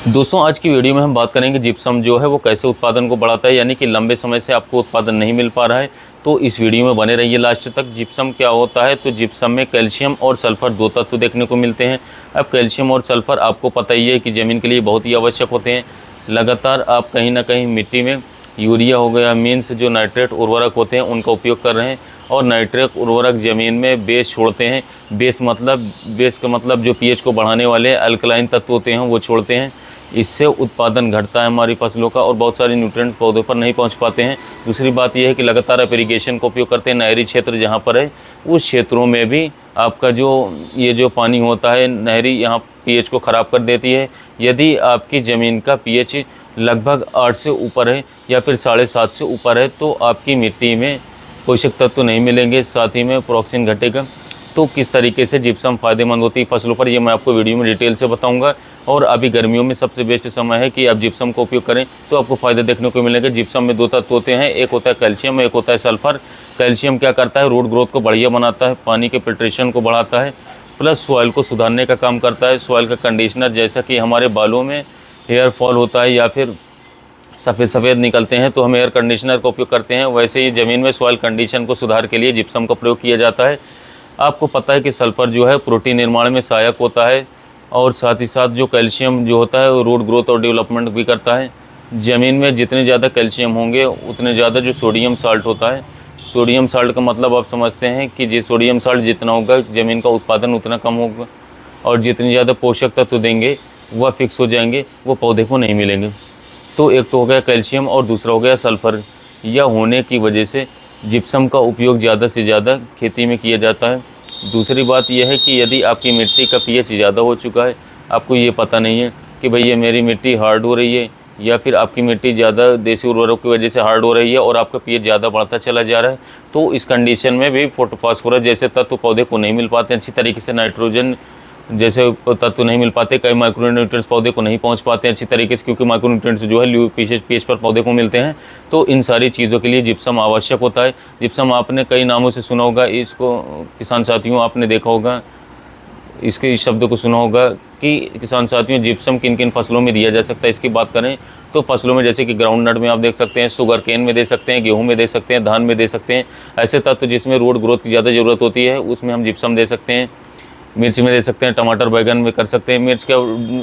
दोस्तों आज की वीडियो में हम बात करेंगे जिप्सम जो है वो कैसे उत्पादन को बढ़ाता है, यानी कि लंबे समय से आपको उत्पादन नहीं मिल पा रहा है तो इस वीडियो में बने रहिए लास्ट तक। जिप्सम क्या होता है, तो जिप्सम में कैल्शियम और सल्फर दो तत्व देखने को मिलते हैं। अब कैल्शियम और सल्फर आपको पता ही है कि ज़मीन के लिए बहुत ही आवश्यक होते हैं। लगातार आप कहीं ना कहीं मिट्टी में यूरिया हो गया, मीन्स जो नाइट्रेट उर्वरक होते हैं उनका उपयोग कर रहे हैं, और नाइट्रेट उर्वरक ज़मीन में बेस छोड़ते हैं। बेस का मतलब जो पीएच को बढ़ाने वाले अल्कलाइन तत्व होते हैं वो छोड़ते हैं। इससे उत्पादन घटता है हमारी फसलों का, और बहुत सारे न्यूट्रिएंट्स पौधों पर नहीं पहुंच पाते हैं। दूसरी बात यह है कि लगातार आप इरीगेशन का उपयोग करते हैं। नहरी क्षेत्र जहां पर है उस क्षेत्रों में भी आपका जो पानी होता है नहरी, यहाँ पीएच को ख़राब कर देती है। यदि आपकी ज़मीन का पीएच लगभग 8 से ऊपर है या फिर 7.5 से ऊपर है तो आपकी मिट्टी में पोषक तत्व नहीं मिलेंगे, साथ ही में प्रोक्सिन घटेगा। तो किस तरीके से जिप्सम फ़ायदेमंद होती है फसलों पर, ये मैं आपको वीडियो में डिटेल से बताऊंगा। और अभी गर्मियों में सबसे बेस्ट समय है कि आप जिप्सम का उपयोग करें तो आपको फ़ायदे देखने को मिलेंगे। जिप्सम में दो तत्व होते हैं, एक होता है कैल्शियम, एक होता है सल्फर। कैल्शियम क्या करता है, रूट ग्रोथ को बढ़िया बनाता है, पानी के फिल्ट्रेशन को बढ़ाता है, प्लस सॉइल को सुधारने का काम करता है। सॉइल का कंडीशनर, जैसा कि हमारे बालों में हेयर फॉल होता है या फिर सफ़ेद निकलते हैं तो हम एयर कंडीशनर का उपयोग करते हैं, वैसे ही ज़मीन में सॉइल कंडीशन को सुधार के लिए जिप्सम का प्रयोग किया जाता है। आपको पता है कि सल्फ़र जो है प्रोटीन निर्माण में सहायक होता है, और साथ ही साथ जो कैल्शियम जो होता है वो रूट ग्रोथ और डेवलपमेंट भी करता है। ज़मीन में जितने ज़्यादा कैल्शियम होंगे उतने ज़्यादा जो सोडियम साल्ट होता है, सोडियम साल्ट का मतलब आप समझते हैं कि ये सोडियम साल्ट जितना होगा ज़मीन का उत्पादन उतना कम होगा, और जितनी ज़्यादा पोषक तत्व देंगे वह फिक्स हो जाएंगे, वो पौधे को नहीं मिलेंगे। तो एक तो हो गया कैल्शियम और दूसरा हो गया सल्फ़र। यह होने की वजह से जिप्सम का उपयोग ज़्यादा से ज़्यादा खेती में किया जाता है। दूसरी बात यह है कि यदि आपकी मिट्टी का पीएच ज़्यादा हो चुका है, आपको ये पता नहीं है कि भाई ये मेरी मिट्टी हार्ड हो रही है, या फिर आपकी मिट्टी ज़्यादा देसी उर्वरक की वजह से हार्ड हो रही है और आपका पीएच ज़्यादा बढ़ता चला जा रहा है, तो इस कंडीशन में भी फास्फोरस जैसे तत्व पौधे को नहीं मिल पाते अच्छी तरीके से, नाइट्रोजन जैसे तत्व नहीं मिल पाते, कई माइक्रोन्यूट्रिएंट्स पौधे को नहीं पहुंच पाते अच्छी तरीके से, क्योंकि माइक्रोन्यूट्रिएंट्स जो है पीएच पर पौधे को मिलते हैं। तो इन सारी चीज़ों के लिए जिप्सम आवश्यक होता है। जिप्सम आपने कई नामों से सुना होगा, इसको किसान साथियों आपने देखा होगा, इसके इस शब्द को सुना होगा कि किसान साथियों जिप्सम किन किन फसलों में दिया जा सकता है। इसकी बात करें तो फसलों में जैसे कि ग्राउंड नट में आप देख सकते हैं, शुगर केन में दे सकते हैं, गेहूं में दे सकते हैं, धान में दे सकते हैं। ऐसे तत्व जिसमें रूट ग्रोथ की ज़्यादा ज़रूरत होती है उसमें हम जिप्सम दे सकते हैं। मिर्च में दे सकते हैं, टमाटर बैगन में कर सकते हैं। मिर्च का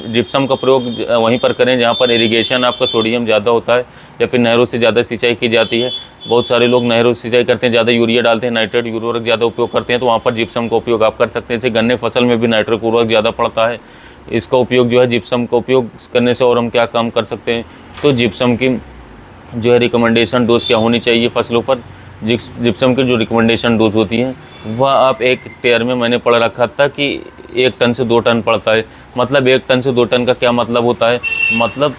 जिप्सम का प्रयोग वहीं पर करें जहाँ पर इरिगेशन आपका सोडियम ज़्यादा होता है या फिर नहरों से ज़्यादा सिंचाई की जाती है। बहुत सारे लोग नहरों से सिंचाई करते हैं, ज़्यादा यूरिया डालते हैं, नाइट्रेट उर्वरक ज़्यादा उपयोग करते हैं, तो वहाँ पर जिप्सम का उपयोग आप कर सकते हैं। जैसे गन्ने फसल में भी नाइट्रेट उर्वरक ज़्यादा पड़ता है, इसका उपयोग जो है जिप्सम का उपयोग करने से और हम क्या काम कर सकते हैं, तो जिप्सम की जो है रिकमेंडेशन डोज क्या होनी चाहिए फसलों पर। जिप्सम की जो रिकमेंडेशन डोज होती है वह आप एक टेयर में, मैंने पढ़ रखा था कि 1 टन से 2 टन पड़ता है। मतलब 1 टन से 2 टन का क्या मतलब होता है, मतलब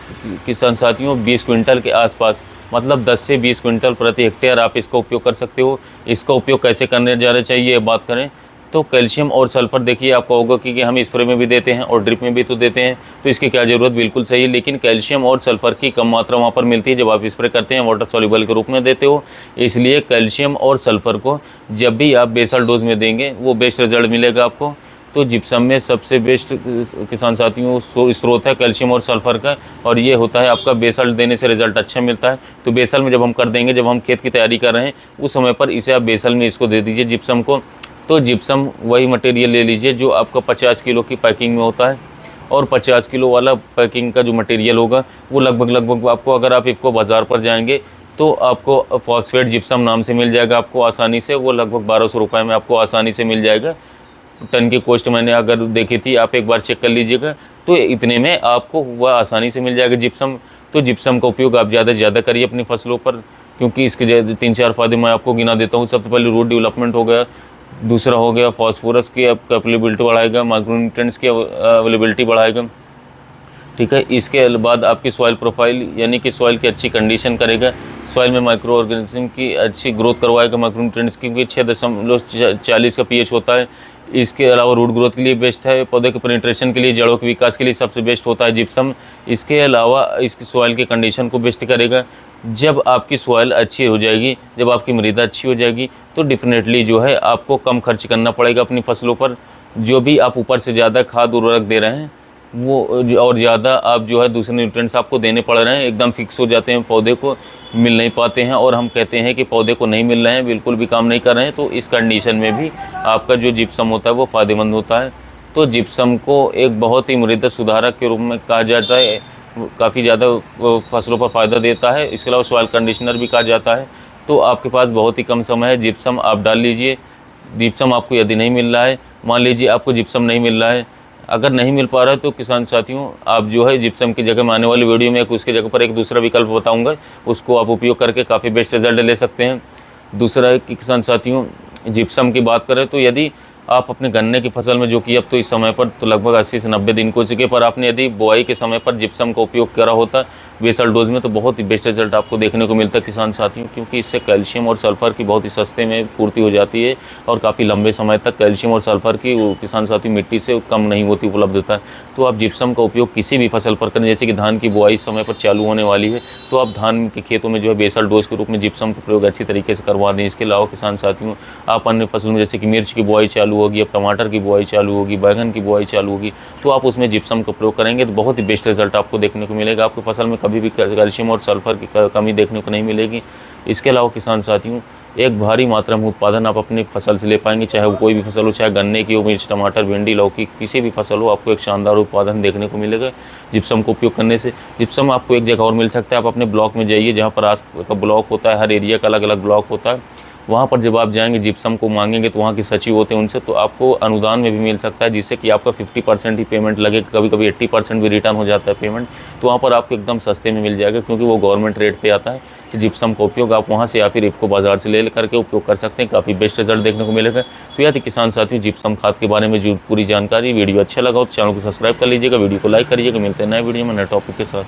किसान साथियों 20 क्विंटल के आसपास, मतलब 10 से 20 क्विंटल प्रति हेक्टेयर आप इसका उपयोग कर सकते हो। इसका उपयोग कैसे करने जाना चाहिए बात करें तो कैल्शियम और सल्फर, देखिए आपको होगा कि हम स्प्रे में भी देते हैं और ड्रिप में भी तो देते हैं, तो इसकी क्या ज़रूरत, बिल्कुल सही है। लेकिन कैल्शियम और सल्फर की कम मात्रा वहाँ पर मिलती है जब आप स्प्रे करते हैं, वाटर सॉल्युबल के रूप में देते हो। इसलिए कैल्शियम और सल्फर को जब भी आप बेसल डोज में देंगे वो बेस्ट रिजल्ट मिलेगा आपको। तो जिप्सम में सबसे बेस्ट किसान साथियों स्रोत है कैल्शियम और सल्फर का, और ये होता है आपका बेसल देने से रिजल्ट अच्छा मिलता है। तो बेसल में जब हम कर देंगे, जब हम खेत की तैयारी कर रहे हैं उस समय पर इसे आप बेसल में इसको दे दीजिए जिप्सम को। तो जिप्सम वही मटेरियल ले लीजिए जो आपका 50 किलो की पैकिंग में होता है, और 50 किलो वाला पैकिंग का जो मटेरियल होगा वो लगभग आपको, अगर आप इसको बाज़ार पर जाएंगे तो आपको फॉस्फेट जिप्सम नाम से मिल जाएगा आपको आसानी से। वो लगभग 1200 रुपये में आपको आसानी से मिल जाएगा। टन की कॉस्ट मैंने अगर देखी थी, आप एक बार चेक कर लीजिएगा, तो इतने में आपको वह आसानी से मिल जाएगा जिप्सम। तो जिप्सम का उपयोग आप ज़्यादा से ज़्यादा करिए अपनी फसलों पर, क्योंकि इसके 3-4 फ़ायदे मैं आपको गिना देता हूँ। सबसे पहले रूट डेवलपमेंट हो गया, दूसरा हो गया फॉस्फोरस की अवेलेबिलिटी बढ़ाएगा, माइक्रोन्यूट्रिएंट्स की अवेलेबिलिटी बढ़ाएगा, ठीक है। इसके बाद आपकी सॉइल प्रोफाइल यानी कि सॉइल की अच्छी कंडीशन करेगा, सॉइल में माइक्रो ऑर्गेनिज्म की अच्छी ग्रोथ करवाएगा, माइक्रोन्यूट्रिएंट्स की 6.40 का पीएच होता है। इसके अलावा रूट ग्रोथ के लिए बेस्ट है, पौधे के पेनिट्रेशन के लिए, जड़ों के विकास के लिए सबसे बेस्ट होता है जिप्सम। इसके अलावा इसकी सॉइल की कंडीशन को बेस्ट करेगा। जब आपकी सॉइल अच्छी हो जाएगी, जब आपकी मृदा अच्छी हो जाएगी, तो डेफिनेटली जो है आपको कम खर्च करना पड़ेगा अपनी फसलों पर। जो भी आप ऊपर से ज़्यादा खाद उर्वरक दे रहे हैं वो और ज़्यादा आप जो है दूसरे न्यूट्रिएंट्स आपको देने पड़ रहे हैं, एकदम फिक्स हो जाते हैं, पौधे को मिल नहीं पाते हैं और हम कहते हैं कि पौधे को नहीं मिल रहे हैं, बिल्कुल भी काम नहीं कर रहे हैं, तो इस कंडीशन में भी आपका जो जिप्सम होता है वो फ़ायदेमंद होता है। तो जिप्सम को एक बहुत ही मृदा सुधारक के रूप में कहा जाता है, काफ़ी ज़्यादा फसलों पर फ़ायदा देता है। इसके अलावा सॉइल कंडीशनर भी कहा जाता है। तो आपके पास बहुत ही कम समय है, जिप्सम आप डाल लीजिए। जिप्सम आपको यदि नहीं मिल रहा है, मान लीजिए आपको जिप्सम नहीं मिल रहा है, अगर नहीं मिल पा रहा है तो किसान साथियों आप जो है जिप्सम की जगह मैं आने वाली वीडियो में एक उसकी जगह पर एक दूसरा विकल्प बताऊंगा, उसको आप उपयोग करके काफ़ी बेस्ट रिजल्ट ले सकते हैं। दूसरा है कि किसान साथियों जिप्सम की बात करें तो यदि आप अपने गन्ने की फसल में, जो कि अब तो इस समय पर तो लगभग 80 से 90 दिन हो चुके, पर आपने यदि बुआई के समय पर जिप्सम का उपयोग करा होता बेसल डोज में, तो बहुत ही बेस्ट रिजल्ट आपको देखने को मिलता है किसान साथियों, क्योंकि इससे कैल्शियम और सल्फर की बहुत ही सस्ते में पूर्ति हो जाती है और काफ़ी लंबे समय तक कैल्शियम और सल्फर की किसान साथियों मिट्टी से कम नहीं होती उपलब्धता है। तो आप जिप्सम का उपयोग किसी भी फसल पर करें, जैसे कि धान की बुआई समय पर चालू होने वाली है, तो आप धान के खेतों में जो है बेसल डोज के रूप में जिप्सम का प्रयोग अच्छी तरीके से करवा दें। इसके अलावा किसान साथियों आप अन्य फसलों में, जैसे कि मिर्च की बुआई चालू होगी, अब टमाटर की बुआई चालू होगी, बैगन की बुआई चालू होगी, तो आप उसमें जिप्सम का प्रयोग करेंगे तो बहुत ही बेस्ट रिजल्ट आपको देखने को मिलेगा। आपको फसल में कभी भी कैल्शियम और सल्फर की कमी देखने को नहीं मिलेगी। इसके अलावा किसान साथियों एक भारी मात्रा में उत्पादन आप अपनी फसल से ले पाएंगे, चाहे वो कोई भी फसल हो, चाहे गन्ने की हो, मिर्च, टमाटर, भिंडी, लौकी, किसी भी फसल हो, आपको एक शानदार उत्पादन देखने को मिलेगा जिप्सम को उपयोग करने से। जिप्सम आपको एक जगह और मिल सकता है, आप अपने ब्लॉक में जाइए, जहाँ पर आस का ब्लॉक होता है, हर एरिया का अलग अलग ब्लॉक होता है, वहाँ पर जब आप जाएंगे जिप्सम को मांगेंगे तो वहाँ के सचिव होते हैं उनसे, तो आपको अनुदान में भी मिल सकता है, जिससे कि आपका 50% ही पेमेंट लगेगा, कभी कभी 80% भी रिटर्न हो जाता है पेमेंट, तो वहाँ पर आपको एकदम सस्ते में मिल जाएगा, क्योंकि वो गवर्नमेंट रेट पे आता है। तो जिप्सम का उपयोग आप वहाँ से या फिर इफ़को बाज़ार से ले करके उपयोग कर सकते हैं, काफ़ी बेस्ट रिजल्ट देखने को मिलेगा। तो यह थी किसान साथियों जिप्सम खाद के बारे में जो पूरी जानकारी। वीडियो अच्छा लगा हो तो चैनल को सब्सक्राइब कर लीजिएगा, वीडियो को लाइक करिएगा। मिलते हैं नए वीडियो में नए टॉपिक के साथ।